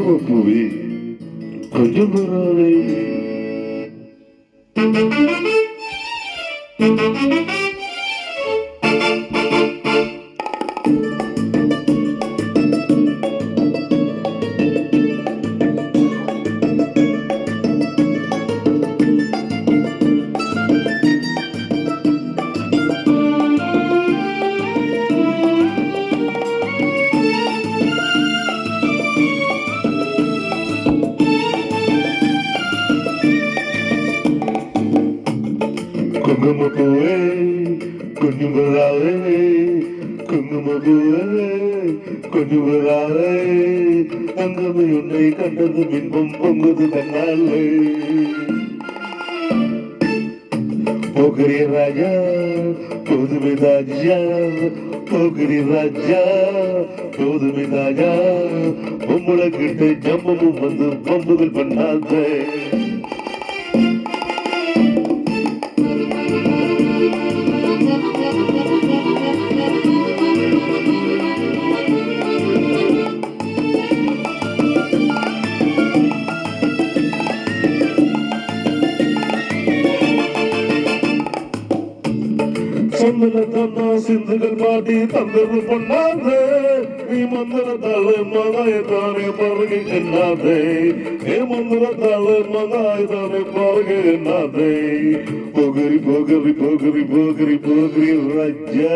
குங்குமப்பூவே கொஞ்சம் வராதே. குங்குமப்பூவே கொஞ்சம் வராதே, குங்குமப்பூவே கொஞ்சம் வராதே, தங்கமே உன்னை கண்டது இன்பம் பொங்குது தன்னாலே. போகிரி ராஜா போதுமே ராஜா, போகிரி ராஜா போதுமே ராஜா, பொம்பளை கிட்ட ஜம்பமும் வந்து பம்புகள் பண்ணாதே. சந்தனத்தன்னா சிந்துகள் பாட்டி தந்தது பண்ணாதே, நீ மந்திரத்தால மகாயத்தானே பருகை என்னாதே, நீ மந்திரத்தால மகாயத்தானே பருகை என்னாதே. போகரி போகரி போகரி போகரி போகரி ராஜா,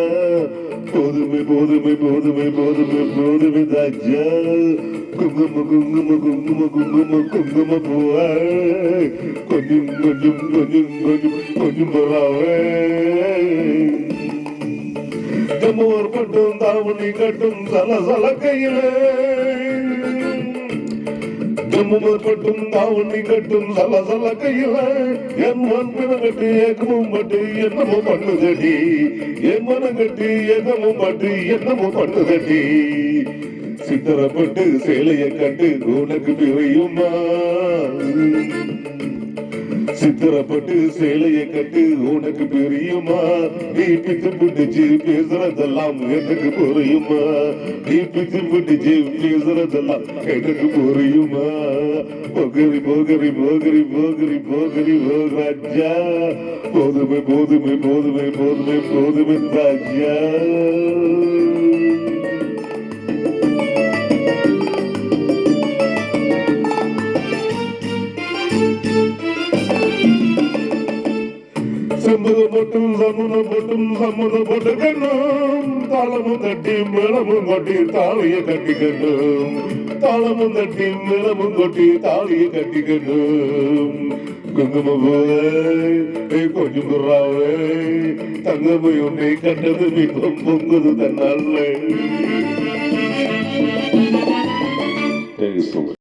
போதுமே போதுமே போதுமே போதுமே போதுமே ராஜா, குங்கும குங்கும குங்கும குங்கும குங்கும பூவே கொஞ்சம் கொஞ்சம் கொஞ்சம் கொஞ்சம் கொஞ்சம் போறாவே. ஜம்மூர் பட்டும் தாவணி கட்டும் சல சல கையிலே, ஜம்மூர் பட்டும் தாவணி கட்டும் சல சல கையிலே, என் மன்பின கட்டி ஏகமும் பட்டு என்னமோ பண்ணுதடி, என் மனம் கட்டி ஏகமும் பட்டு என்னமோ பண்ணுதடி. சித்திரப்பட்டு சேலையை கண்டு உனக்கு பிரியுமா, சித்திரப்பட்டு சேலையை கட்டு உனக்கு பிரியுமா, நீ பித்து பிடிச்சு பேசுறதெல்லாம் எனக்கு புரியுமா, நீ பித்து பிடிச்சு பேசுறதெல்லாம் எனக்கு புரியுமா. போகரி போகரி போகரி போகரி போகரி ராஜா, போதுமே போதுமே போதுமே போதுமே போதுமே ராஜா. செம்பகப்பட்டும் சம்மதப்பட்டும் சம்மதப்பட்டுக்கணும், தாளமும் தட்டி மேளமும் கொட்டி தாலியை கட்டிக்கணும், தாளமும் தட்டி மேளமும் கொட்டி தாலியை கட்டிக்கணும். குங்குமப்பூவே கொஞ்சம் புறாவே, தங்கமே உன்னை கண்டது மிகவும் பொங்குது தன்னாலே.